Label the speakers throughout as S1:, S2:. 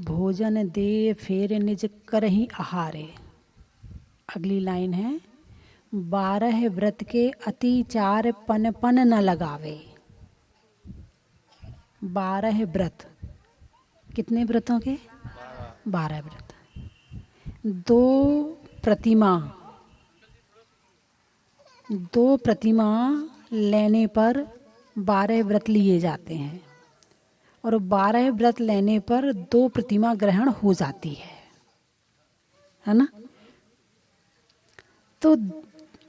S1: भोजन दे फेर निज करहि आहारे। अगली लाइन है 12 व्रत के अतिचार पन पन न लगावे। 12 व्रत, कितने व्रतों के? 12 व्रत। 2 प्रतिमा लेने पर 12 व्रत लिए जाते हैं और 12 व्रत लेने पर 2 प्रतिमा ग्रहण हो जाती है ना। तो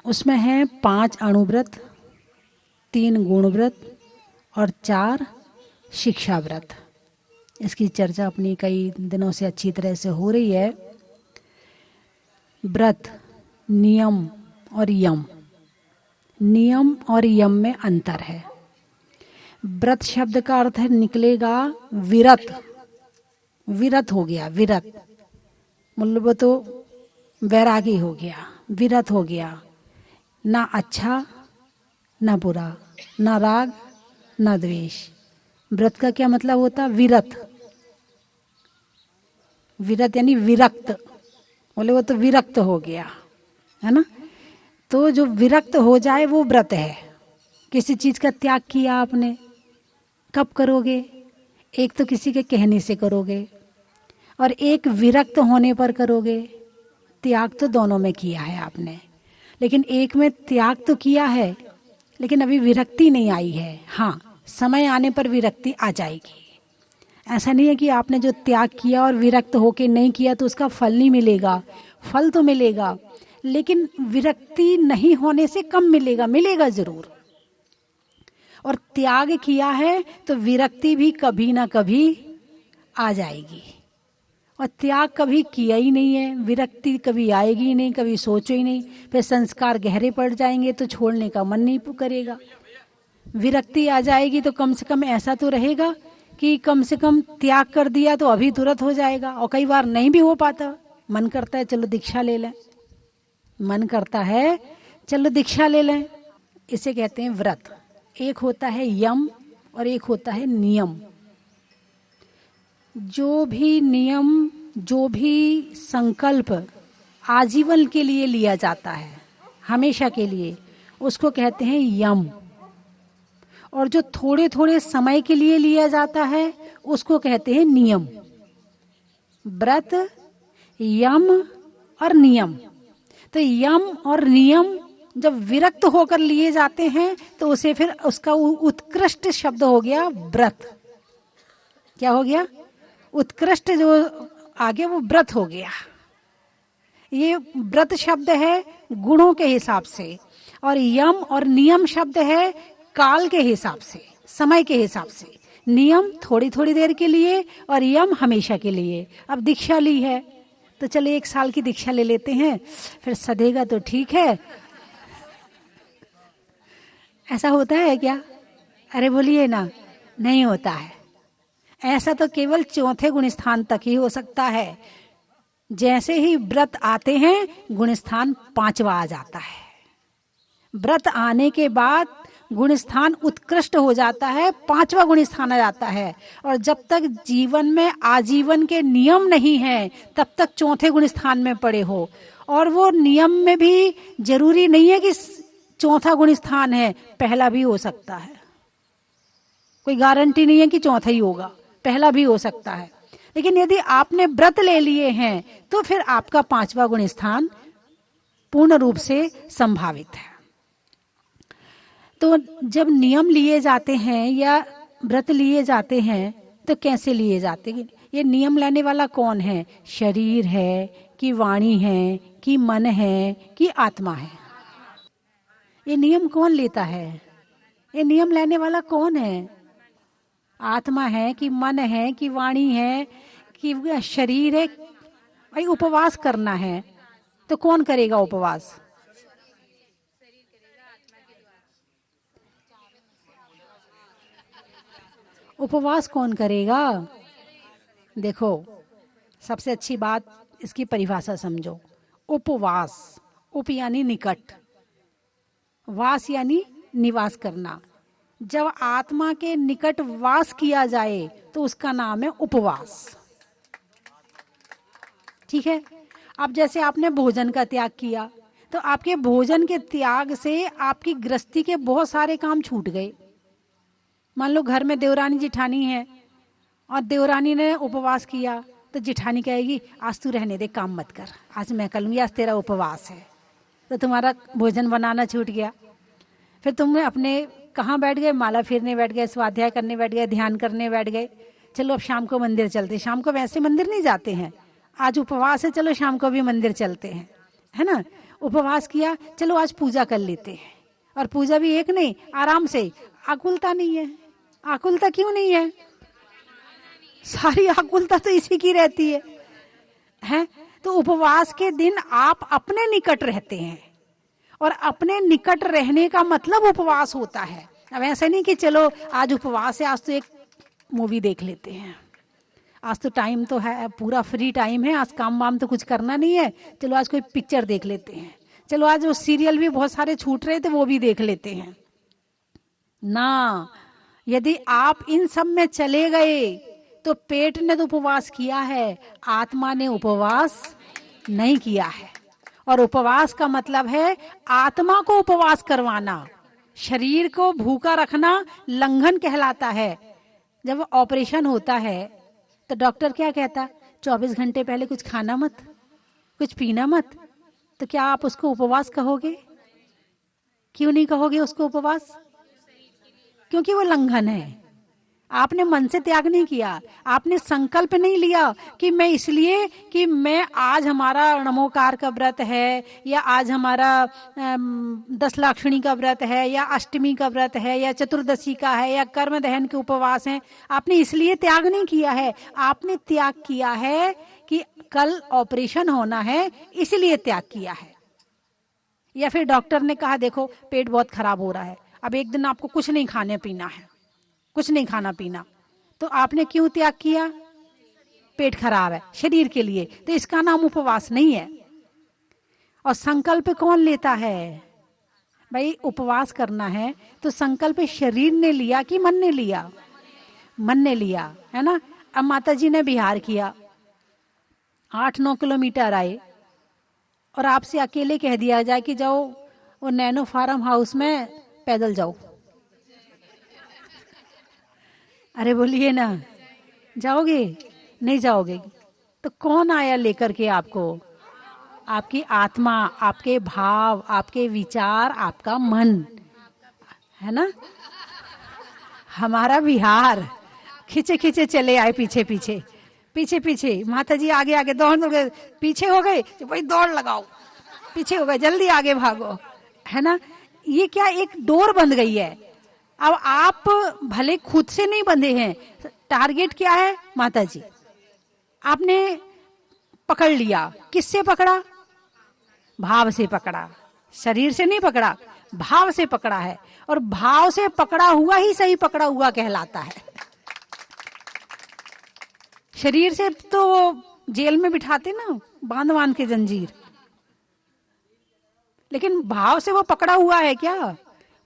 S1: उसमें है 5 अणुव्रत, 3 गुणव्रत और 4 शिक्षा व्रत। इसकी चर्चा अपनी कई दिनों से अच्छी तरह से हो रही है। व्रत, नियम और यम, नियम और यम में अंतर है। व्रत शब्द का अर्थ है निकलेगा विरत, विरत हो गया, विरत मतलब तो वैरागी हो गया, विरत हो गया, ना अच्छा ना बुरा, ना राग ना द्वेष। व्रत का क्या मतलब होता? विरत, विरत यानी विरक्त, बोले वो तो विरक्त हो गया, है ना। तो जो विरक्त हो जाए वो व्रत है। किसी चीज का त्याग किया आपने, कब करोगे? एक तो किसी के कहने से करोगे और एक विरक्त होने पर करोगे। त्याग तो दोनों में किया है आपने, लेकिन एक में त्याग तो किया है लेकिन अभी विरक्ति नहीं आई है। हाँ, समय आने पर विरक्ति आ जाएगी। ऐसा नहीं है कि आपने जो त्याग किया और विरक्त होके नहीं किया तो उसका फल नहीं मिलेगा। फल तो मिलेगा, लेकिन विरक्ति नहीं होने से कम मिलेगा, मिलेगा जरूर। और त्याग किया है तो विरक्ति भी कभी ना कभी आ जाएगी। और त्याग कभी किया ही नहीं है, विरक्ति कभी आएगी ही नहीं, कभी सोचो ही नहीं, फिर संस्कार गहरे पड़ जाएंगे तो छोड़ने का मन नहीं करेगा। विरक्ति आ जाएगी तो कम से कम ऐसा तो रहेगा कि कम से कम त्याग कर दिया तो अभी तुरंत हो जाएगा। और कई बार नहीं भी हो पाता, मन करता है चलो दीक्षा ले लें, मन करता है चलो दीक्षा ले लें। इसे कहते हैं व्रत। एक होता है यम और एक होता है नियम। जो भी नियम, जो भी संकल्प आजीवन के लिए लिया जाता है, हमेशा के लिए, उसको कहते हैं यम। और जो थोड़े थोड़े समय के लिए लिया जाता है उसको कहते हैं नियम। व्रत, यम और नियम। तो यम और नियम जब विरक्त होकर लिए जाते हैं तो उसे फिर उसका उत्कृष्ट शब्द हो गया व्रत। क्या हो गया? उत्कृष्ट जो आगे वो व्रत हो गया। ये व्रत शब्द है गुणों के हिसाब से और यम और नियम शब्द है काल के हिसाब से, समय के हिसाब से। नियम थोड़ी थोड़ी देर के लिए और यम हमेशा के लिए। अब दीक्षा ली है तो चले 1 साल की दीक्षा ले लेते हैं, फिर सधेगा तो ठीक है। ऐसा होता है क्या? अरे बोलिए ना, नहीं होता है। ऐसा तो केवल 4थे गुण स्थान तक ही हो सकता है। जैसे ही व्रत आते हैं गुण स्थान 5वां आ जाता है। व्रत आने के बाद गुण स्थान उत्कृष्ट हो जाता है, 5वां गुण स्थान आ जाता है। और जब तक जीवन में आजीवन के नियम नहीं है तब तक 4थे गुण स्थान में पड़े हो। और वो नियम में भी जरूरी नहीं है कि 4था गुण स्थान है, पहला भी हो सकता है। कोई गारंटी नहीं है कि 4था ही होगा, पहला भी हो सकता है। लेकिन यदि आपने व्रत ले लिए हैं तो फिर आपका 5वां गुण स्थान पूर्ण रूप से संभावित है। तो जब नियम लिए जाते हैं या व्रत लिए जाते हैं तो कैसे लिए जाते हैं? ये नियम लाने वाला कौन है? शरीर है कि वाणी है कि मन है कि आत्मा है? ये नियम कौन लेता है? ये नियम लाने वाला कौन है? आत्मा है कि मन है कि वाणी है कि शरीर है? भाई उपवास करना है तो कौन करेगा उपवास? उपवास कौन करेगा? देखो, सबसे अच्छी बात इसकी परिभाषा समझो। उपवास, उप यानी निकट, वास यानी निवास करना। जब आत्मा के निकट वास किया जाए तो उसका नाम है उपवास। ठीक है। अब जैसे आपने भोजन का त्याग किया, तो आपके भोजन के त्याग से आपकी गृहस्थी के बहुत सारे काम छूट गए। मान लो घर में देवरानी जिठानी है और देवरानी ने उपवास किया, तो जिठानी कहेगी आज तू रहने दे, काम मत कर, आज मैं कर लूंगी, आज तेरा उपवास है। तो तुम्हारा भोजन बनाना छूट गया। फिर तुम अपने कहाँ बैठ गए, माला फेरने बैठ गए, स्वाध्याय करने बैठ गए, ध्यान करने बैठ गए। चलो अब शाम को मंदिर चलते। शाम को वैसे मंदिर नहीं जाते हैं, आज उपवास है, चलो शाम को भी मंदिर चलते हैं, है ना। उपवास किया, चलो आज पूजा कर लेते हैं। और पूजा भी एक नहीं, आराम से। आकुलता नहीं है। आकुलता क्यों नहीं है? सारी आकुलता तो इसी की रहती है। तो उपवास के दिन आप अपने निकट रहते हैं, और अपने निकट रहने का मतलब उपवास होता है। अब ऐसा नहीं कि चलो आज उपवास है, आज तो एक मूवी देख लेते हैं, आज तो टाइम तो है, पूरा फ्री टाइम है, आज काम वाम तो कुछ करना नहीं है, चलो आज कोई पिक्चर देख लेते हैं, चलो आज वो सीरियल भी बहुत सारे छूट रहे थे वो भी देख लेते हैं ना। यदि आप इन सब में चले गए तो पेट ने तो उपवास किया है, आत्मा ने उपवास नहीं किया है। और उपवास का मतलब है आत्मा को उपवास करवाना, शरीर को भूखा रखना लंघन कहलाता है। जब ऑपरेशन होता है तो डॉक्टर क्या कहता, 24 घंटे पहले कुछ खाना मत, कुछ पीना मत। तो क्या आप उसको उपवास कहोगे? क्यों नहीं कहोगे उसको उपवास? क्योंकि वो लंघन है। आपने मन से त्याग नहीं किया, आपने संकल्प नहीं लिया कि मैं इसलिए कि मैं आज हमारा नमोकार का व्रत है, या आज हमारा 10 लाक्षणी का व्रत है, या अष्टमी का व्रत है, या चतुर्दशी का है, या कर्म दहन के उपवास हैं। आपने इसलिए त्याग नहीं किया है, आपने त्याग किया है कि कल ऑपरेशन होना है इसलिए त्याग किया है। या फिर डॉक्टर ने कहा देखो पेट बहुत खराब हो रहा है, अब एक दिन आपको कुछ नहीं खाने पीना है, कुछ नहीं खाना पीना। तो आपने क्यों त्याग किया? पेट खराब है, शरीर के लिए। तो इसका नाम उपवास नहीं है। और संकल्प कौन लेता है? भाई उपवास करना है तो संकल्प शरीर ने लिया कि मन ने लिया? मन ने लिया, है ना। अब माता जी ने बिहार किया, 8-9 किलोमीटर आए, और आपसे अकेले कह दिया जाए कि जाओ वो नैनो फार्म हाउस में पैदल जाओ, अरे बोलिए ना, जाओगे? नहीं जाओगे। तो कौन आया लेकर के आपको? आपकी आत्मा, आपके भाव, आपके विचार, आपका मन, है ना। हमारा विहार खींचे खींचे चले आए, पीछे पीछे पीछे पीछे। माता जी आगे आगे दौड़ गए, पीछे हो गए तो भाई दौड़ लगाओ, पीछे हो गए जल्दी आगे भागो, है ना। ये क्या एक डोर बंध गई है। अब आप भले खुद से नहीं बंधे हैं, टारगेट क्या है? माता जी। आपने पकड़ लिया, किससे पकड़ा? भाव से पकड़ा, शरीर से नहीं पकड़ा, भाव से पकड़ा है। और भाव से पकड़ा हुआ ही सही पकड़ा हुआ कहलाता है। शरीर से तो जेल में बिठाते ना, बांध बांध के जंजीर, लेकिन भाव से वो पकड़ा हुआ है क्या?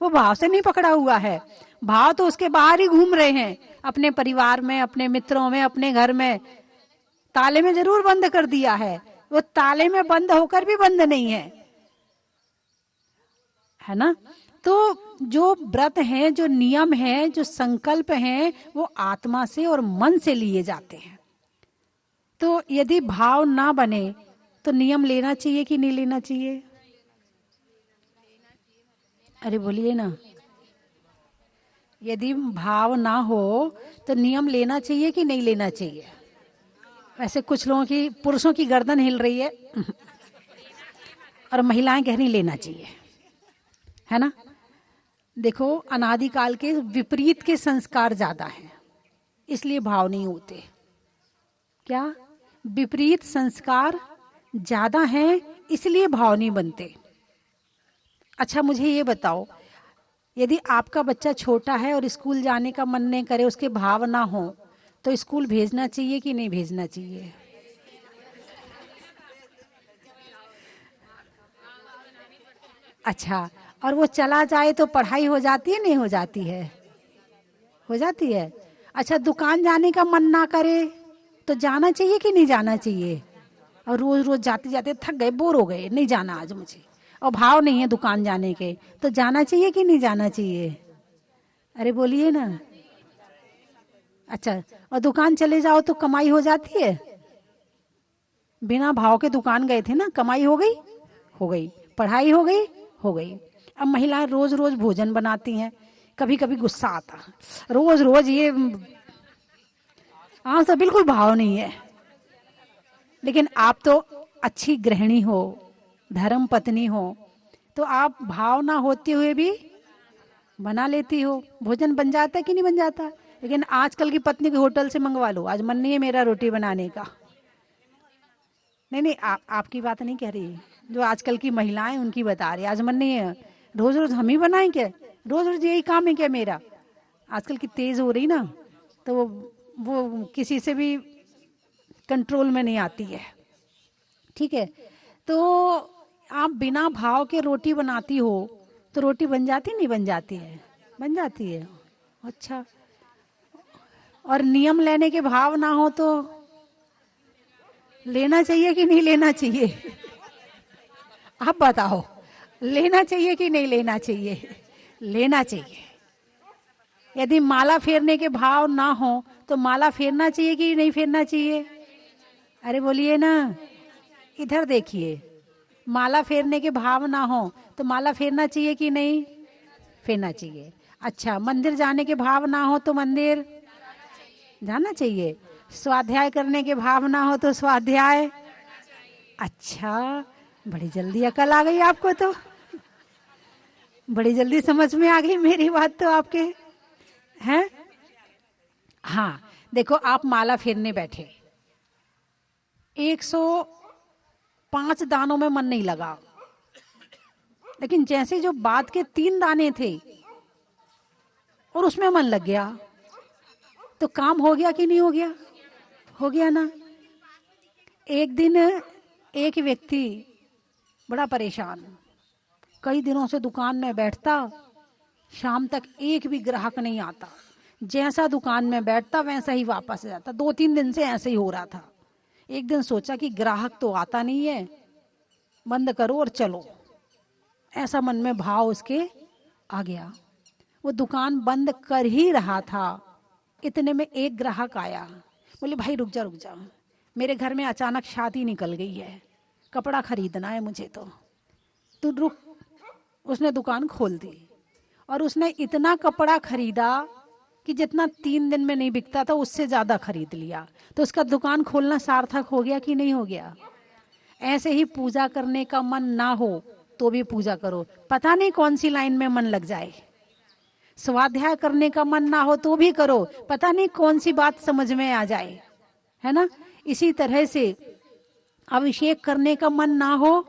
S1: वो भाव से नहीं पकड़ा हुआ है। भाव तो उसके बाहर ही घूम रहे हैं, अपने परिवार में, अपने मित्रों में, अपने घर में। ताले में जरूर बंद कर दिया है, वो ताले में बंद होकर भी बंद नहीं है ना। तो जो व्रत हैं, जो नियम हैं, जो संकल्प हैं, वो आत्मा से और मन से लिए जाते हैं। तो यदि भाव ना बने तो नियम लेना चाहिए कि नहीं लेना चाहिए? अरे बोलिए ना। यदि भाव ना हो तो नियम लेना चाहिए कि नहीं लेना चाहिए? वैसे कुछ लोगों की, पुरुषों की गर्दन हिल रही है और महिलाएं कह रही लेना चाहिए, है ना। देखो अनादिकाल के विपरीत के संस्कार ज्यादा हैं, इसलिए भाव नहीं होते। क्या? विपरीत संस्कार ज्यादा हैं, इसलिए भाव नहीं बनते। अच्छा मुझे ये बताओ, यदि आपका बच्चा छोटा है और स्कूल जाने का मन नहीं करे, उसके भाव ना हो, तो स्कूल भेजना चाहिए कि नहीं भेजना चाहिए? अच्छा, और वो चला जाए तो पढ़ाई हो जाती है नहीं हो जाती है? हो जाती है। अच्छा दुकान जाने का मन ना करे तो जाना चाहिए कि नहीं जाना चाहिए? और रोज रोज जाते जाते थक गए, बोर हो गए, नहीं जाना आज मुझे, और भाव नहीं है दुकान जाने के, तो जाना चाहिए कि नहीं जाना चाहिए? अरे बोलिए ना। अच्छा, और दुकान चले जाओ तो कमाई हो जाती है? बिना भाव के दुकान गए थे ना, कमाई हो गई? हो गई। पढ़ाई हो गई? हो गई। अब महिलाएं रोज रोज भोजन बनाती हैं, कभी कभी गुस्सा आता, रोज रोज ये, हाँ तो बिल्कुल भाव नहीं है। लेकिन आप तो अच्छी गृहिणी हो, धर्म पत्नी हो, तो आप भाव ना होते हुए भी बना लेती हो, भोजन बन जाता है कि नहीं बन जाता? लेकिन आजकल की पत्नी को होटल से मंगवा लो, आज मन नहीं है मेरा रोटी बनाने का। नहीं नहीं, आपकी बात नहीं कह रही, जो आजकल की महिलाएं उनकी बता रही, आज मन नहीं है, रोज रोज हम ही बनाएं क्या? रोज रोज यही काम है क्या मेरा? आजकल की तेज हो रही ना, तो वो किसी से भी कंट्रोल में नहीं आती है। ठीक है, तो आप बिना भाव के रोटी बनाती हो तो रोटी बन जाती नहीं बन जाती है? बन जाती है। अच्छा, और नियम लेने के भाव ना हो तो लेना चाहिए कि नहीं लेना चाहिए? आप बताओ, लेना चाहिए कि नहीं लेना चाहिए? लेना चाहिए। यदि माला फेरने के भाव ना हो तो माला फेरना चाहिए कि नहीं फेरना चाहिए? अरे बोलिए ना, इधर देखिए, माला फेरने के भाव ना हो तो माला फेरना चाहिए कि नहीं फेरना चाहिए? अच्छा, मंदिर जाने के भाव ना हो तो मंदिर जाना चाहिए? स्वाध्याय करने के भाव ना हो तो स्वाध्याय? अच्छा, बड़ी जल्दी अकल आ गई आपको, तो बड़ी जल्दी समझ में आ गई मेरी बात तो आपके, हैं? हाँ, देखो, आप माला फेरने बैठे, 105 दानों में मन नहीं लगा, लेकिन जैसे जो बात के 3 दाने थे और उसमें मन लग गया, तो काम हो गया कि नहीं हो गया? हो गया ना। एक दिन एक व्यक्ति बड़ा परेशान, कई दिनों से दुकान में बैठता, शाम तक एक भी ग्राहक नहीं आता, जैसा दुकान में बैठता वैसा ही वापस जाता, 2-3 दिन से ऐसे ही हो रहा था। एक दिन सोचा कि ग्राहक तो आता नहीं है, बंद करो और चलो, ऐसा मन में भाव उसके आ गया। वो दुकान बंद कर ही रहा था, इतने में एक ग्राहक आया, बोले भाई रुक जा रुक जा, मेरे घर में अचानक शादी निकल गई है, कपड़ा खरीदना है मुझे, तो तू रुक। उसने दुकान खोल दी और उसने इतना कपड़ा खरीदा कि जितना 3 दिन में नहीं बिकता था उससे ज्यादा खरीद लिया। तो उसका दुकान खोलना सार्थक हो गया कि नहीं हो गया? ऐसे ही पूजा करने का मन ना हो तो भी पूजा करो, पता नहीं कौन सी लाइन में मन लग जाए। स्वाध्याय करने का मन ना हो तो भी करो, पता नहीं कौन सी बात समझ में आ जाए, है ना? इसी तरह से अभिषेक करने का मन ना हो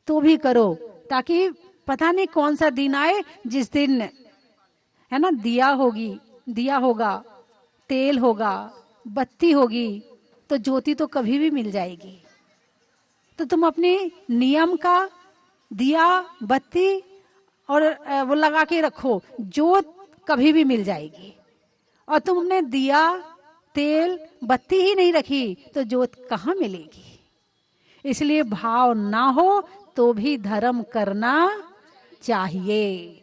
S1: तो भी करो, ताकि पता नहीं कौन सा दिन आए जिस दिन, है ना, दिया होगा, तेल होगा, बत्ती होगी, तो ज्योति तो कभी भी मिल जाएगी। तो तुम अपने नियम का दिया बत्ती और वो लगा के रखो, ज्योत कभी भी मिल जाएगी। और तुमने दिया तेल बत्ती ही नहीं रखी तो ज्योत कहाँ मिलेगी? इसलिए भाव ना हो तो भी धर्म करना चाहिए।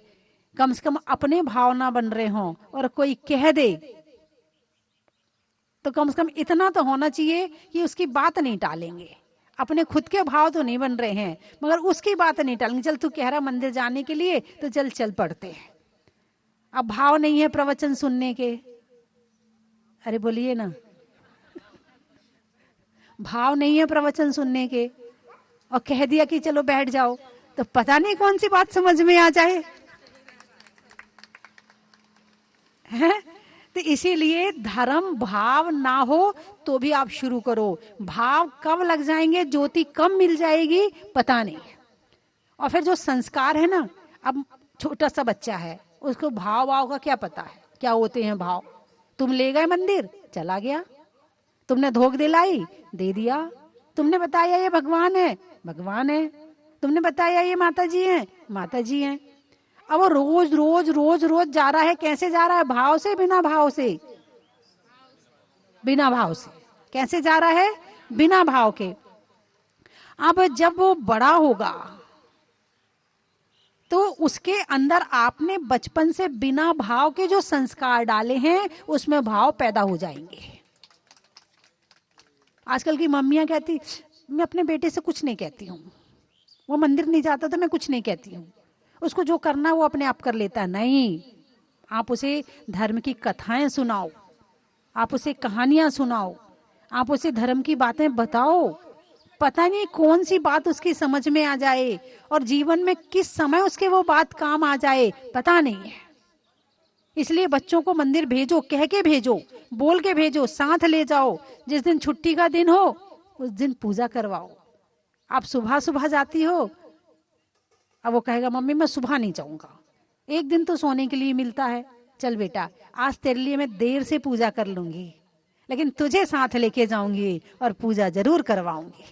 S1: कम से कम अपने भाव ना बन रहे हों और कोई कह दे तो कम से कम इतना तो होना चाहिए कि उसकी बात नहीं टालेंगे। अपने खुद के भाव तो नहीं बन रहे हैं मगर उसकी बात नहीं टालेंगे। चल तू कह रहा मंदिर जाने के लिए तो चल पड़ते हैं। अब भाव नहीं है प्रवचन सुनने के, अरे बोलिए ना, भाव नहीं है प्रवचन सुनने के और कह दिया कि चलो बैठ जाओ, तो पता नहीं कौन सी बात समझ में आ जाए, है? तो इसीलिए धर्म भाव ना हो तो भी आप शुरू करो। भाव कब लग जाएंगे, ज्योति कब मिल जाएगी पता नहीं। और फिर जो संस्कार है ना, अब छोटा सा बच्चा है, उसको भाव का क्या पता है, क्या होते हैं भाव? तुम ले गए मंदिर, चला गया, तुमने धोख दिलाई, दे दिया, तुमने बताया ये भगवान है, भगवान है, तुमने बताया ये माता जी हैं, माता जी हैं। अब वो रोज रोज रोज रोज जा रहा है, कैसे जा रहा है? भाव से, बिना भाव से? बिना भाव से। कैसे जा रहा है? बिना भाव के। अब जब वो बड़ा होगा तो उसके अंदर आपने बचपन से बिना भाव के जो संस्कार डाले हैं उसमें भाव पैदा हो जाएंगे। आजकल की मम्मियां कहती मैं अपने बेटे से कुछ नहीं कहती हूँ, वो मंदिर नहीं जाता तो मैं कुछ नहीं कहती हूँ, उसको जो करना वो अपने आप कर लेता है। नहीं, आप उसे धर्म की कथाएं सुनाओ, आप उसे कहानियां सुनाओ, आप उसे धर्म की बातें बताओ। पता नहीं कौन सी बात उसकी समझ में आ जाए और जीवन में किस समय उसके वो बात काम आ जाए, पता नहीं है। इसलिए बच्चों को मंदिर भेजो, कह के भेजो, बोल के भेजो, साथ ले जाओ। जिस दिन छुट्टी का दिन हो उस दिन पूजा करवाओ। आप सुबह सुबह जाती हो, अब वो कहेगा मम्मी मैं सुबह नहीं जाऊंगा, एक दिन तो सोने के लिए मिलता है, चल बेटा आज तेरे लिए मैं देर से पूजा कर लूंगी, लेकिन तुझे साथ लेके जाऊंगी और पूजा जरूर करवाऊंगी।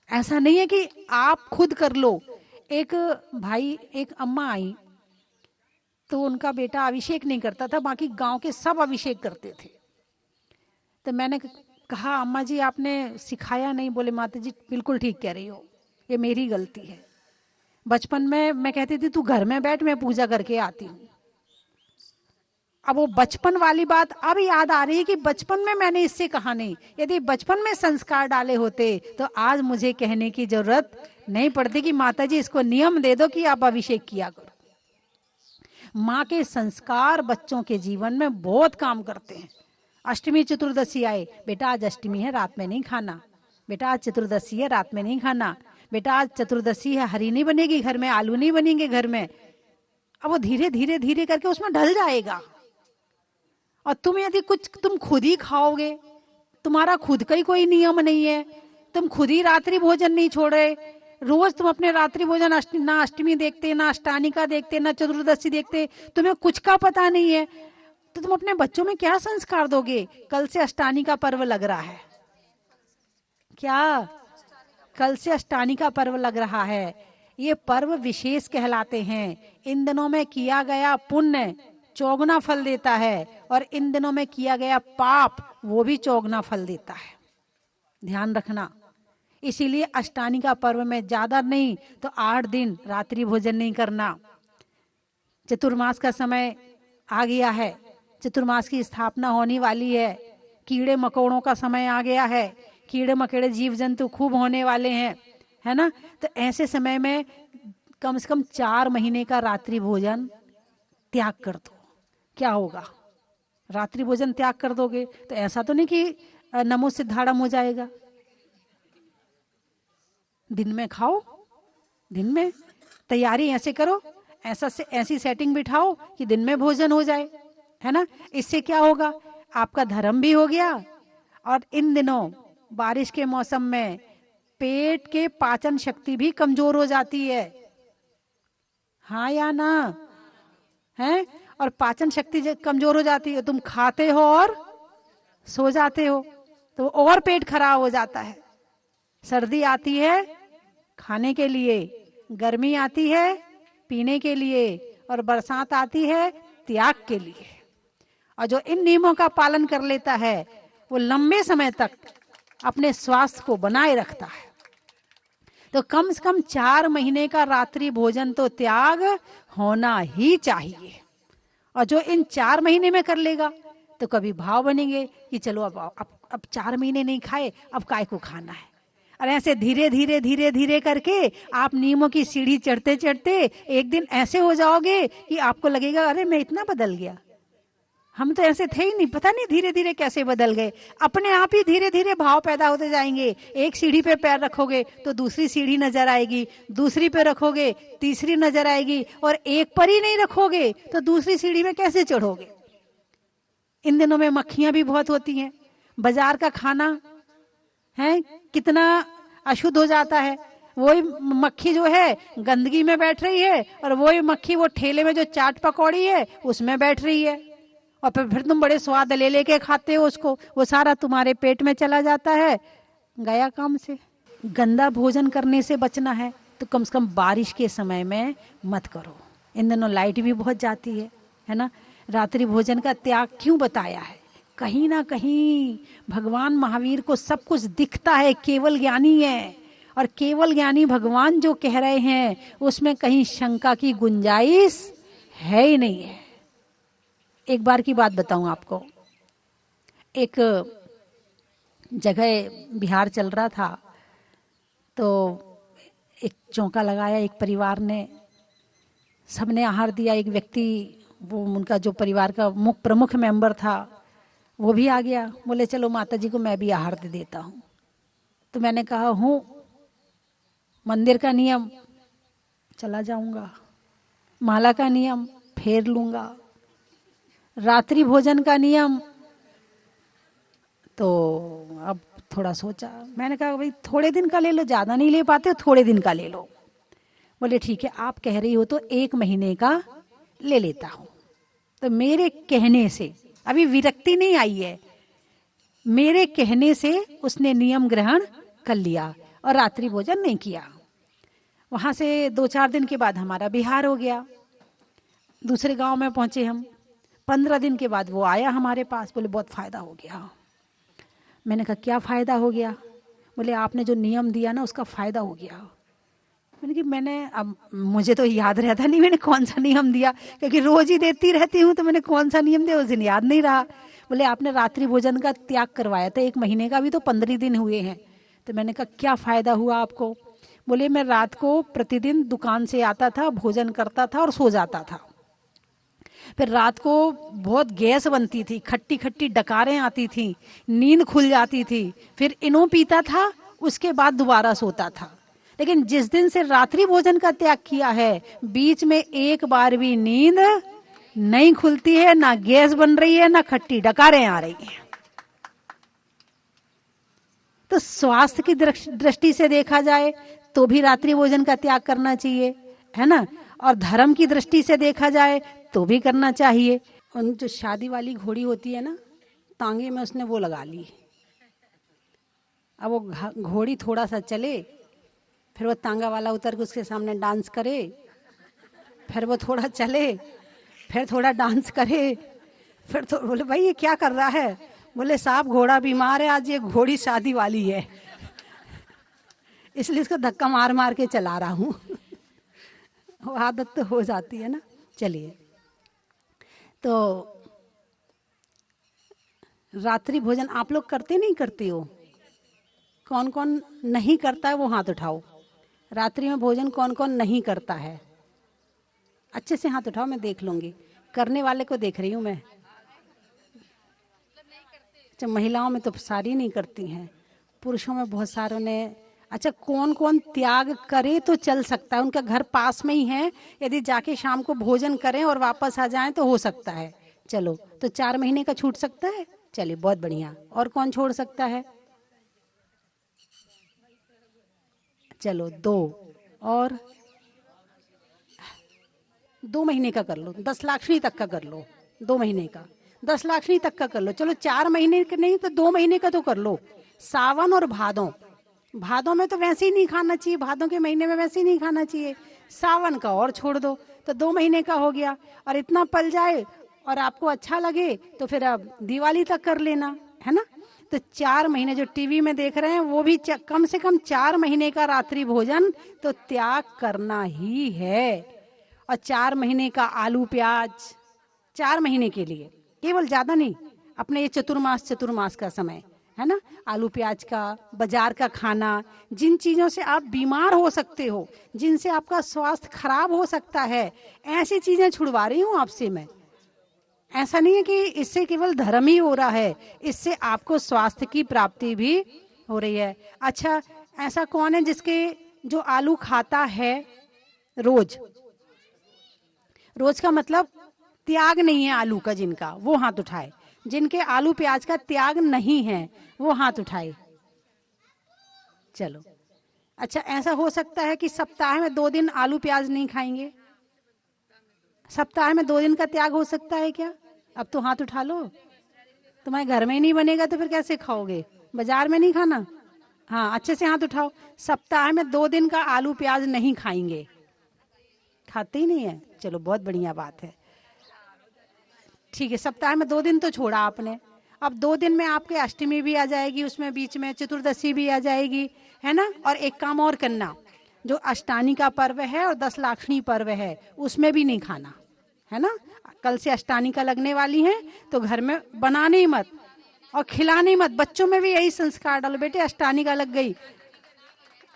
S1: ऐसा नहीं है कि आप खुद कर लो। एक भाई, एक अम्मा आई तो उनका बेटा अभिषेक नहीं करता था, बाकी गांव के सब अभिषेक करते थे। तो मैंने कहा अम्मा जी आपने सिखाया नहीं। बोले माता जी बिल्कुल ठीक कह रही हो, ये मेरी गलती है। बचपन में मैं कहती थी तू घर में बैठ, मैं पूजा करके आती हूँ। अब वो बचपन वाली बात अब याद आ रही है कि बचपन में मैंने इससे कहा नहीं। यदि बचपन में संस्कार डाले होते तो आज मुझे कहने की जरूरत नहीं पड़ती कि माता जी इसको नियम दे दो कि आप अभिषेक किया करो। माँ के संस्कार बच्चों के जीवन में बहुत काम करते हैं। अष्टमी चतुर्दशी आए, बेटा आज अष्टमी है रात में नहीं खाना, बेटा आज चतुर्दशी है रात में नहीं खाना, बेटा आज चतुर्दशी है हरी नहीं बनेगी घर में, आलू नहीं बनेंगे घर में। अब वो धीरे धीरे धीरे करके उसमें ढल जाएगा। और तुम यदि कुछ तुम खुद ही खाओगे, तुम्हारा खुद का ही कोई नियम नहीं है, तुम खुद ही रात्रि भोजन नहीं छोड़ रहे, रोज तुम अपने रात्रि भोजन ना अष्टमी देखते, ना अष्टानिका देखते, ना चतुर्दशी देखते, तुम्हें कुछ का पता नहीं है, तो तुम अपने बच्चों में क्या संस्कार दोगे? कल से अष्टानिका पर्व लग रहा है, क्या कल से अष्टानिका पर्व लग रहा है। ये पर्व विशेष कहलाते हैं। इन दिनों में किया गया पुण्य चौगुना फल देता है और इन दिनों में किया गया पाप वो भी चौगुना फल देता है, ध्यान रखना। इसीलिए अष्टानिका पर्व में ज्यादा नहीं तो 8 दिन रात्रि भोजन नहीं करना। चतुर्मास का समय आ गया है, चतुर्मास की स्थापना होने वाली है, कीड़े मकोड़ों का समय आ गया है, कीड़े मकोड़े जीव जंतु खूब होने वाले हैं, है ना। तो ऐसे समय में कम से कम 4 महीने का रात्रि भोजन त्याग कर दो। क्या होगा? रात्रि भोजन त्याग कर दोगे तो ऐसा तो नहीं कि नमो सिद्धाड़म हो जाएगा। दिन में खाओ, दिन में तैयारी ऐसे करो, ऐसी सेटिंग बिठाओ कि दिन में भोजन हो जाए, है ना। इससे क्या होगा? आपका धर्म भी हो गया और इन दिनों बारिश के मौसम में पेट के पाचन शक्ति भी कमजोर हो जाती है, हाँ या ना है। और पाचन शक्ति कमजोर हो जाती है, तुम खाते हो और सो जाते हो तो और पेट खराब हो जाता है। सर्दी आती है खाने के लिए, गर्मी आती है पीने के लिए और बरसात आती है त्याग के लिए। और जो इन नियमों का पालन कर लेता है वो लंबे समय तक अपने स्वास्थ्य को बनाए रखता है। तो कम से कम 4 महीने का रात्रि भोजन तो त्याग होना ही चाहिए। और जो इन 4 महीने में कर लेगा तो कभी भाव बनेंगे कि चलो अब 4 महीने नहीं खाए, अब काय को खाना है। और ऐसे धीरे धीरे धीरे धीरे करके आप नियमों की सीढ़ी चढ़ते चढ़ते एक दिन ऐसे हो जाओगे कि आपको लगेगा अरे मैं इतना बदल गया, हम तो ऐसे थे ही नहीं, पता नहीं धीरे धीरे कैसे बदल गए। अपने आप ही धीरे धीरे भाव पैदा होते जाएंगे। एक सीढ़ी पे पैर रखोगे तो दूसरी सीढ़ी नजर आएगी, दूसरी पे रखोगे तीसरी नजर आएगी, और एक पर ही नहीं रखोगे तो दूसरी सीढ़ी में कैसे चढ़ोगे। इन दिनों में मक्खियां भी बहुत होती हैं, बाजार का खाना है कितना अशुद्ध हो जाता है। वही मक्खी जो है गंदगी में बैठ रही है और वही मक्खी वो ठेले में जो चाट पकौड़ी है उसमें बैठ रही है, और फिर तुम बड़े स्वाद ले लेके खाते हो उसको, वो सारा तुम्हारे पेट में चला जाता है, गया काम से। गंदा भोजन करने से बचना है तो कम से कम बारिश के समय में मत करो। इन दिनों लाइट भी बहुत जाती है ना। रात्रि भोजन का त्याग क्यों बताया है? कहीं ना कहीं भगवान महावीर को सब कुछ दिखता है, केवल ज्ञानी है। और केवल ज्ञानी भगवान जो कह रहे हैं उसमें कहीं शंका की गुंजाइश है ही नहीं है। एक बार की बात बताऊं आपको। एक जगह बिहार चल रहा था, तो एक चौका लगाया एक परिवार ने, सबने आहार दिया। एक व्यक्ति, वो उनका जो परिवार का मुख्य प्रमुख मेंबर था, वो भी आ गया। बोले चलो माता जी को मैं भी आहार दे देता हूँ। तो मैंने कहा हूँ, मंदिर का नियम चला जाऊंगा, माला का नियम फेर लूंगा, रात्रि भोजन का नियम। तो अब थोड़ा सोचा, मैंने कहा भाई थोड़े दिन का ले लो, ज्यादा नहीं ले पाते हो, थोड़े दिन का ले लो। बोले ठीक है, आप कह रही हो तो 1 महीने का ले लेता हूं। तो मेरे कहने से, अभी विरक्ति नहीं आई है, मेरे कहने से उसने नियम ग्रहण कर लिया और रात्रि भोजन नहीं किया। वहां से 2-4 दिन के बाद हमारा बिहार हो गया, दूसरे गांव में पहुंचे हम। 15 दिन के बाद वो आया हमारे पास, बोले बहुत फायदा हो गया। मैंने कहा क्या फायदा हो गया? बोले आपने जो नियम दिया ना उसका फायदा हो गया। मैंने कि मैंने, अब मुझे तो याद रहता नहीं मैंने कौन सा नियम दिया, क्योंकि रोज ही देती रहती हूँ, तो मैंने कौन सा नियम दिया उस दिन याद नहीं रहा। बोले आपने रात्रि भोजन का त्याग करवाया था, 1 महीने का भी तो 15 दिन हुए हैं। तो मैंने कहा क्या फायदा हुआ आपको? बोले मैं रात को प्रतिदिन दुकान से आता था, भोजन करता था और सो जाता था। फिर रात को बहुत गैस बनती थी, खट्टी खट्टी डकारें आती थी, नींद खुल जाती थी, फिर इनो पीता था, उसके बाद दोबारा सोता था। लेकिन जिस दिन से रात्रि भोजन का त्याग किया है, बीच में एक बार भी नींद नहीं खुलती है, ना गैस बन रही है, ना खट्टी डकारें आ रही हैं। तो स्वास्थ्य की दृष्टि से देखा जाए तो भी रात्रि भोजन का त्याग करना चाहिए, है ना। और धर्म की दृष्टि से देखा जाए तो भी करना चाहिए। उन जो शादी वाली घोड़ी होती है ना, तांगे में उसने वो लगा ली। अब वो घोड़ी थोड़ा सा चले, फिर वो तांगा वाला उतर के उसके सामने डांस करे, फिर वो थोड़ा चले, फिर थोड़ा डांस करे, फिर तो बोले भाई ये क्या कर रहा है? बोले साहब घोड़ा बीमार है, आज ये घोड़ी शादी वाली है, इसलिए इसको धक्का मार मार के चला रहा हूँ। वो आदत तो हो जाती है ना। चलिए, तो रात्रि भोजन आप लोग करते नहीं करते हो? कौन कौन नहीं करता है वो हाथ उठाओ। रात्रि में भोजन कौन कौन नहीं करता है? अच्छे से हाथ उठाओ, मैं देख लूंगी। करने वाले को देख रही हूँ मैं। अच्छा, महिलाओं में तो सारी नहीं करती हैं, पुरुषों में बहुत सारों ने। अच्छा, कौन कौन त्याग करे तो चल सकता है? उनका घर पास में ही है, यदि जाके शाम को भोजन करें और वापस आ जाएं तो हो सकता है। चलो, तो 4 महीने का छूट सकता है। चलिए बहुत बढ़िया। और कौन छोड़ सकता है? चलो 2 और 2 महीने का कर लो, 10 लाखनी तक का कर लो। 2 महीने का 10 लाखनी तक का कर लो। चलो 4 महीने का नहीं तो 2 महीने का तो कर लो। सावन और भादों, भादों में तो वैसे ही नहीं खाना चाहिए, भादों के महीने में वैसे ही नहीं खाना चाहिए। सावन का और छोड़ दो, तो 2 महीने का हो गया। और इतना पल जाए और आपको अच्छा लगे तो फिर अब दिवाली तक कर लेना, है ना। तो 4 महीने जो टीवी में देख रहे हैं वो भी कम से कम 4 महीने का रात्रि भोजन तो त्याग करना ही है। और 4 महीने का आलू प्याज, 4 महीने के लिए, केवल ज्यादा नहीं, अपने ये चतुर्मास का समय है ना, आलू प्याज का, बाजार का खाना, जिन चीजों से आप बीमार हो सकते हो, जिनसे आपका स्वास्थ्य खराब हो सकता है, ऐसी चीजें छुड़वा रही हूँ आपसे मैं। ऐसा नहीं है कि इससे केवल धर्म ही हो रहा है, इससे आपको स्वास्थ्य की प्राप्ति भी हो रही है। अच्छा, ऐसा कौन है जिसके जो आलू खाता है रोज, रोज का मतलब त्याग नहीं है आलू का जिनका, वो हाथ उठाए। जिनके आलू प्याज का त्याग नहीं है वो हाथ उठाए। चलो, अच्छा, ऐसा हो सकता है कि सप्ताह में 2 दिन आलू प्याज नहीं खाएंगे? सप्ताह में 2 दिन का त्याग हो सकता है क्या? अब तो हाथ उठा लो। तुम्हारे घर में ही नहीं बनेगा तो फिर कैसे खाओगे? बाजार में नहीं खाना? हाँ, अच्छे से हाथ उठाओ। सप्ताह में 2 दिन का आलू प्याज नहीं खाएंगे? खाते ही नहीं है। चलो बहुत बढ़िया बात है। ठीक है, सप्ताह में 2 दिन तो छोड़ा आपने, अब 2 दिन में आपके अष्टमी भी आ जाएगी, उसमें बीच में चतुर्दशी भी आ जाएगी, है ना। और एक काम और करना, जो अष्टानी का पर्व है और 10 लाखनी पर्व है उसमें भी नहीं खाना, है ना। कल से अष्टानी का लगने वाली है तो घर में बनाने ही मत और खिलाने ही मत। बच्चों में भी यही संस्कार डालो, बेटे अष्टानी का लग गई,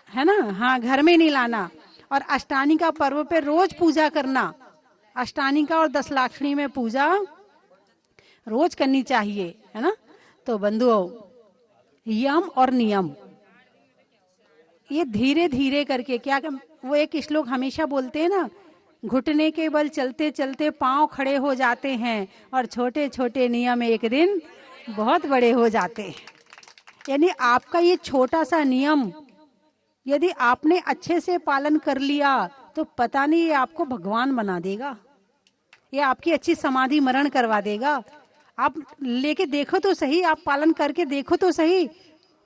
S1: है ना, हाँ, घर में नहीं लाना। और अष्टानी का पर्व पे रोज पूजा करना, अष्टानी का और 10 लाखनी में पूजा रोज करनी चाहिए, है ना। तो बंधुओं, यम और नियम ये धीरे धीरे करके क्या, वो एक श्लोक हमेशा बोलते हैं ना, घुटने के बल चलते चलते पांव खड़े हो जाते हैं और छोटे छोटे नियम एक दिन बहुत बड़े हो जाते हैं। यानी आपका ये छोटा सा नियम यदि आपने अच्छे से पालन कर लिया तो पता नहीं ये आपको भगवान बना देगा, ये आपकी अच्छी समाधि मरण करवा देगा। आप लेके देखो तो सही, आप पालन करके देखो तो सही।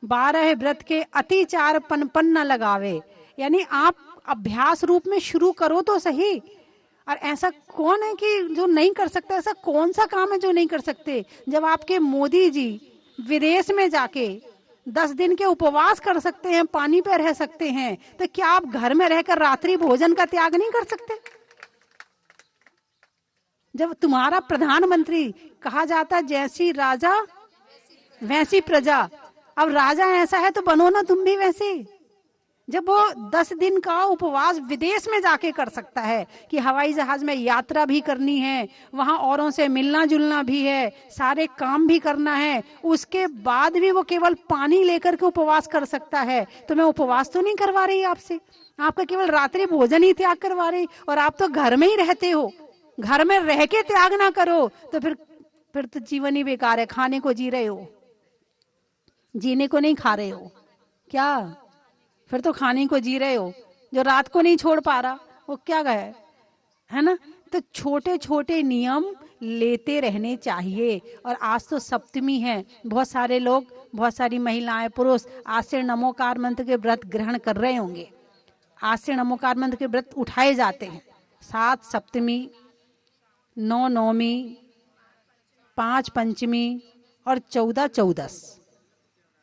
S1: 12 व्रत के अति चार पन न लगावे, यानी आप अभ्यास रूप में शुरू करो तो सही। और ऐसा कौन है कि जो नहीं कर सकता, ऐसा कौन सा काम है जो नहीं कर सकते। जब आपके मोदी जी विदेश में जाके 10 दिन के उपवास कर सकते हैं, पानी पे रह सकते हैं, तो क्या आप घर में रहकर रात्रि भोजन का त्याग नहीं कर सकते। जब तुम्हारा प्रधानमंत्री कहा जाता जैसी राजा वैसी प्रजा, अब राजा ऐसा है तो बनो ना तुम भी वैसे। जब वो 10 दिन का उपवास विदेश में जाके कर सकता है कि हवाई जहाज में यात्रा भी करनी है, वहां औरों से मिलना जुलना भी है, सारे काम भी करना है, उसके बाद भी वो केवल पानी लेकर के उपवास कर सकता है, तो मैं उपवास तो नहीं करवा रही आपसे, आपका केवल रात्रि भोजन ही त्याग करवा रही। और आप तो घर में ही रहते हो, घर में रह के त्याग ना करो तो फिर तो जीवन ही बेकार है। खाने को जी रहे हो, जीने को नहीं खा रहे हो क्या। फिर तो खाने को जी रहे हो। जो रात को नहीं छोड़ पा रहा वो क्या गए, है ना। तो छोटे छोटे नियम लेते रहने चाहिए। और आज तो सप्तमी है, बहुत सारे लोग, बहुत सारी महिलाएं पुरुष आज से नमोकार मंत्र के व्रत ग्रहण कर रहे होंगे। आज से नमोकार मंत्र के व्रत उठाए जाते हैं। 7 सप्तमी, 9 नौमी, 5 पंचमी और 14 चौदस,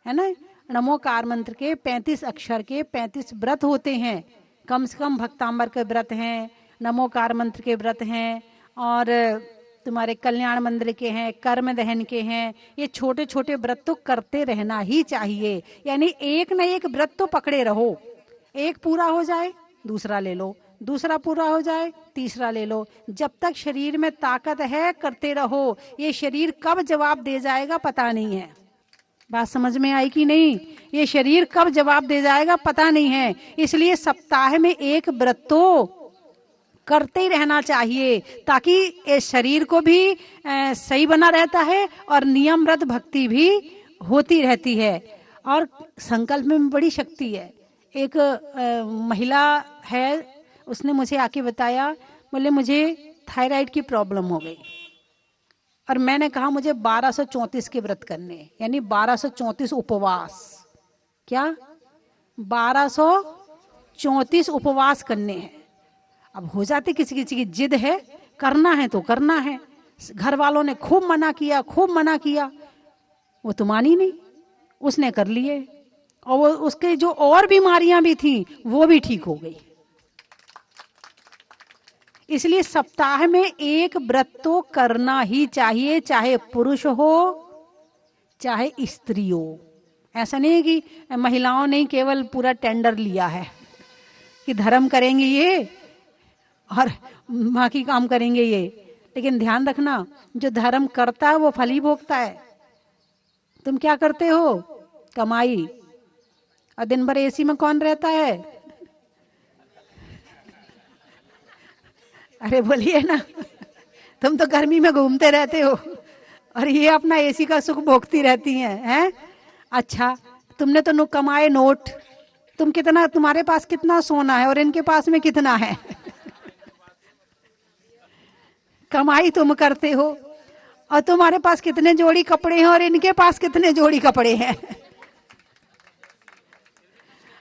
S1: है ना। नमोकार मंत्र के 35 अक्षर के 35 व्रत होते हैं। कम से कम भक्तांबर के व्रत हैं, नमोकार मंत्र के व्रत हैं, और तुम्हारे कल्याण मंत्र के हैं, कर्म दहन के हैं। ये छोटे छोटे व्रत तो करते रहना ही चाहिए। यानी एक न एक व्रत तो पकड़े रहो। एक पूरा हो जाए दूसरा ले लो, दूसरा पूरा हो जाए तीसरा ले लो। जब तक शरीर में ताकत है करते रहो। ये शरीर कब जवाब दे जाएगा पता नहीं है। बात समझ में आई कि नहीं। ये शरीर कब जवाब दे जाएगा पता नहीं है। इसलिए सप्ताह में एक व्रत तो करते ही रहना चाहिए, ताकि इस शरीर को भी सही बना रहता है और नियम व्रत भक्ति भी होती रहती है। और संकल्प में बड़ी शक्ति है। एक महिला है, उसने मुझे आके बताया, बोले मुझे थायराइड की प्रॉब्लम हो गई और मैंने कहा मुझे 1234 के व्रत करने, यानी 1234 उपवास। क्या 1234 उपवास करने हैं। अब हो जाते किसी किसी की जिद है, करना है तो करना है। घर वालों ने खूब मना किया, खूब मना किया, वो तो मानी नहीं, उसने कर लिए। और वो उसके जो और बीमारियां भी थी वो भी ठीक हो गई। इसलिए सप्ताह में एक व्रत तो करना ही चाहिए, चाहे पुरुष हो चाहे स्त्री हो। ऐसा नहीं है कि महिलाओं ने केवल पूरा टेंडर लिया है कि धर्म करेंगे ये और बाकी काम करेंगे ये। लेकिन ध्यान रखना, जो धर्म करता है वो फल ही भोगता है। तुम क्या करते हो? कमाई। और दिन भर एसी में कौन रहता है? अरे बोलिए ना, तुम तो गर्मी में घूमते रहते हो और ये अपना एसी का सुख भोगती रहती हैं। अच्छा, तुमने तो कमाए नोट, तुम कितना, तुम्हारे पास कितना सोना है और इनके पास में कितना है? कमाई तुम करते हो और तुम्हारे पास कितने जोड़ी कपड़े हैं और इनके पास कितने जोड़ी कपड़े हैं।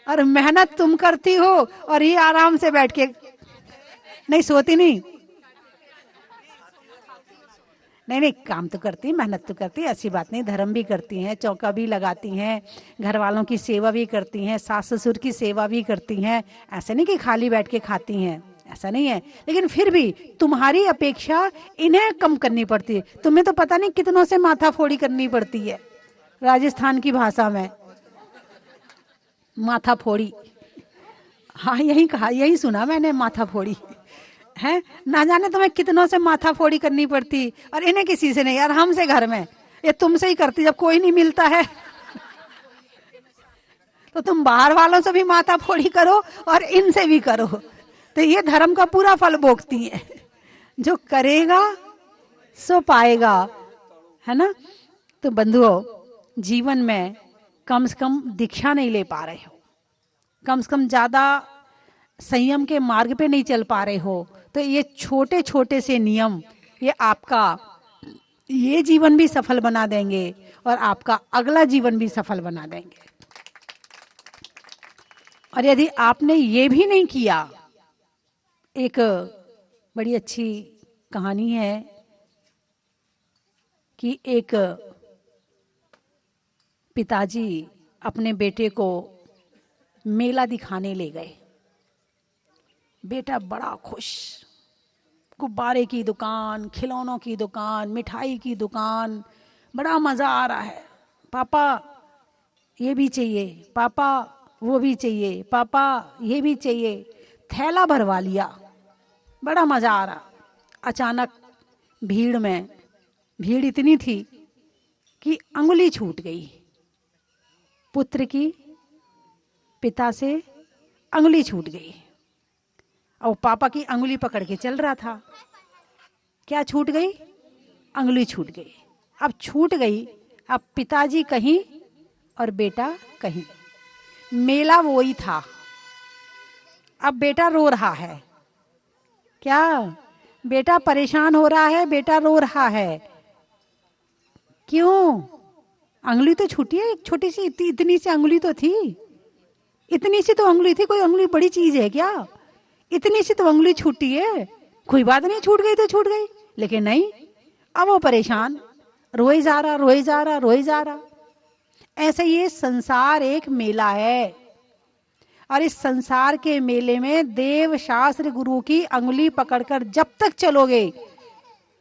S1: और मेहनत तुम करती हो और ये आराम से बैठ के नहीं सोती। नहीं नहीं, काम तो करती हैं, मेहनत तो करती है, ऐसी बात नहीं, धर्म भी करती हैं, चौका भी लगाती हैं, घर वालों की सेवा भी करती हैं, सास ससुर की सेवा भी करती हैं। ऐसा नहीं कि खाली बैठ के खाती हैं, ऐसा नहीं है। लेकिन फिर भी तुम्हारी अपेक्षा इन्हें कम करनी पड़ती है। तुम्हें तो पता नहीं कितनों से माथा फोड़ी करनी पड़ती है, राजस्थान की भाषा में माथा फोड़ी। हाँ यही कहा, यही सुना मैंने, माथा फोड़ी है। ना जाने तुम्हें कितनों से माथा फोड़ी करनी पड़ती, और इन्हें किसी से नहीं यार, हमसे घर में ये तुमसे ही करती, जब कोई नहीं मिलता है तो तुम बाहर वालों से भी माथा फोड़ी करो और इनसे भी करो, तो ये धर्म का पूरा फल भोगती है। जो करेगा सो पाएगा, है ना। तो बंधुओं, जीवन में कम से कम दीक्षा नहीं ले पा रहे हो, कम से कम ज्यादा संयम के मार्ग पे नहीं चल पा रहे हो, तो ये छोटे छोटे से नियम ये आपका ये जीवन भी सफल बना देंगे और आपका अगला जीवन भी सफल बना देंगे। और यदि आपने ये भी नहीं किया, एक बड़ी अच्छी कहानी है कि एक पिताजी अपने बेटे को मेला दिखाने ले गए। बेटा बड़ा खुश, गुब्बारे की दुकान, खिलौनों की दुकान, मिठाई की दुकान, बड़ा मजा आ रहा है। पापा ये भी चाहिए, पापा वो भी चाहिए, पापा ये भी चाहिए, थैला भरवा लिया, बड़ा मजा आ रहा। अचानक भीड़ में, भीड़ इतनी थी कि अंगुली छूट गई पुत्र की, पिता से अंगुली छूट गई। और पापा की अंगुली पकड़ के चल रहा था। क्या छूट गई? अंगुली छूट गई। अब छूट गई, अब पिताजी कहीं और बेटा कहीं। मेला वो ही था। अब बेटा रो रहा है। क्या? बेटा परेशान हो रहा है, बेटा रो रहा है। क्यों? अंगुली तो छूटी है, एक छोटी सी इतनी सी अंगुली तो थी, इतनी सी तो अंगुली थी। कोई अंगुली बड़ी चीज है क्या? इतनी सी तो अंगुली छूटी है, कोई बात नहीं, छूट गई तो छूट गई। लेकिन नहीं, अब वो परेशान, रोए जा रहा, रोए जा रहा, रोए जा रहा। ऐसे ये संसार एक मेला है, और इस संसार के मेले में देव शास्त्र गुरु की अंगुली पकड़कर जब तक चलोगे,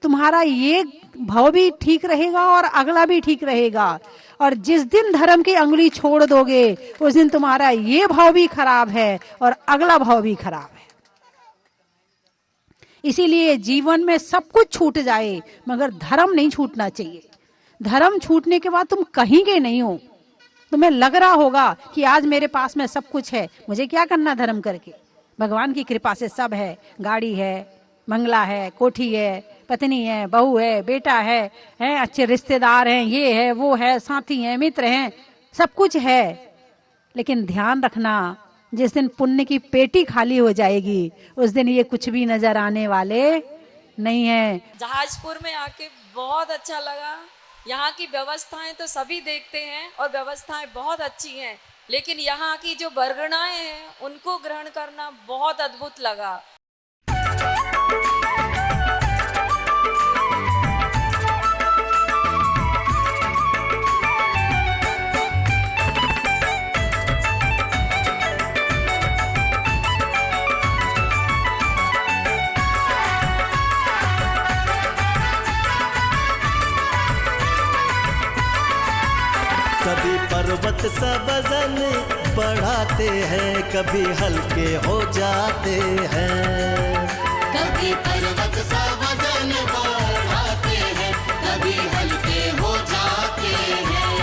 S1: तुम्हारा ये भाव भी ठीक रहेगा और अगला भी ठीक रहेगा। और जिस दिन धर्म की अंगुली छोड़ दोगे, उस दिन तुम्हारा ये भाव भी खराब है और अगला भाव भी खराब है। इसीलिए जीवन में सब कुछ छूट जाए, मगर धर्म नहीं छूटना चाहिए। धर्म छूटने के बाद तुम कहीं के नहीं हो। तुम्हें लग रहा होगा कि आज मेरे पास में सब कुछ है, मुझे क्या करना धर्म करके। भगवान की कृपा से सब है, गाड़ी है, बंगला है, कोठी है, पत्नी है, बहू है, बेटा है, अच्छे रिश्तेदार हैं, ये है, वो है, साथी हैं, मित्र हैं, सब कुछ है। लेकिन ध्यान रखना, जिस दिन पुण्य की पेटी खाली हो जाएगी, उस दिन ये कुछ भी नजर आने वाले नहीं है।
S2: जहाजपुर में आके बहुत अच्छा लगा। यहाँ की व्यवस्थाएं तो सभी देखते हैं और व्यवस्थाएं बहुत अच्छी हैं, लेकिन यहाँ की जो बरगनाएं हैं उनको ग्रहण करना बहुत अद्भुत लगा।
S3: कभी पर्वत सा वजन बढ़ाते हैं, कभी हल्के हो जाते हैं।
S4: कभी पर्वत सा वजन बढ़ाते हैं, कभी हल्के हो जाते हैं।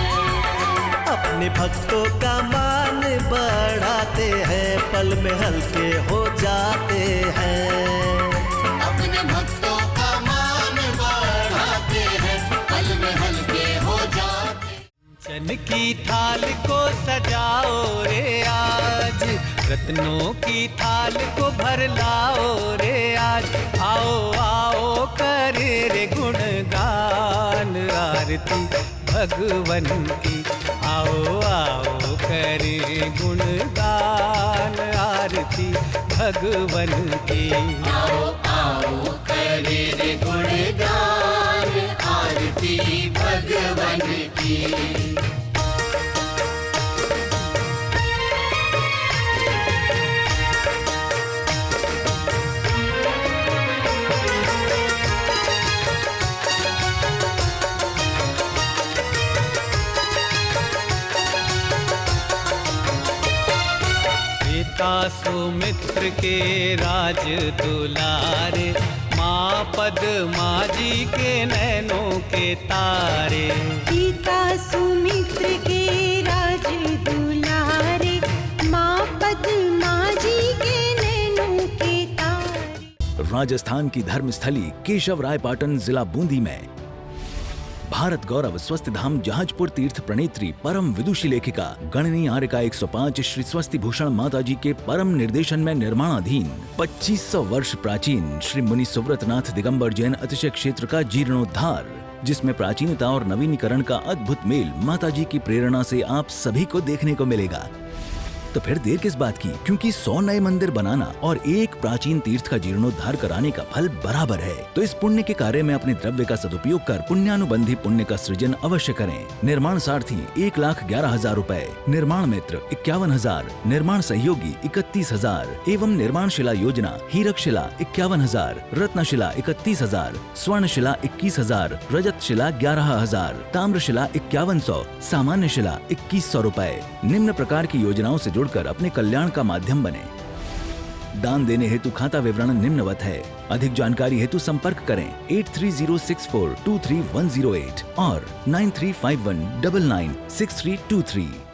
S3: अपने भक्तों का मान बढ़ाते हैं, पल में हल्के हो जाते हैं।
S4: अपने भक्तों का मान बढ़ाते हैं, पल में हल्के हो जाते।
S5: चन की थाल को सजाओ रे आज, रत्नों की थाल को भर लाओ रे आज। आओ आओ करे रे गुणगान आरती भगवन की। आओ आओ करे गुणगान आरती भगवन की।
S4: आओ आओ करे रे गुणगान
S5: पिता सुमित्र के राज दुलारे, माँ पद्मा जी के नैनों के तारे।
S6: पिता सुमित्र के राज दुलारे, माँ पद्मा जी के नैनों के तारे।
S7: राजस्थान की धर्मस्थली केशवरायपाटन जिला बूंदी में भारत गौरव स्वस्थ धाम जहाजपुर तीर्थ प्रणेत्री परम विदुषी लेखिका गणनी आर्यका 105 श्री स्वस्ति भूषण माता जी के परम निर्देशन में निर्माणाधीन 2500 वर्ष प्राचीन श्री मुनि सुव्रतनाथ दिगंबर जैन अतिशय क्षेत्र का जीर्णोद्धार, जिसमें प्राचीनता और नवीनीकरण का अद्भुत मेल माता जी की प्रेरणा से आप सभी को देखने को मिलेगा। तो फिर देर किस बात की, क्योंकि 100 नए मंदिर बनाना और एक प्राचीन तीर्थ का जीर्णोद्धार कराने का फल बराबर है। तो इस पुण्य के कार्य में अपने द्रव्य का सदुपयोग कर पुण्यानुबंधी पुण्य का सृजन अवश्य करें। निर्माण सारथी 1,11,000 रूपए, निर्माण मित्र 51,000, निर्माण सहयोगी 31,000 एवं निर्माण शिला योजना हीरक शिला 51,000, रत्न शिला 31,000, स्वर्ण शिला 21,000, रजत शिला 11,000, ताम्र शिला 5100, सामान्य शिला 2100 रूपए। निम्न प्रकार की योजनाओं से जुड़कर अपने कल्याण का माध्यम बने। दान देने हेतु खाता विवरण निम्नवत है। अधिक जानकारी हेतु संपर्क करें 8306423108 और 9351996323।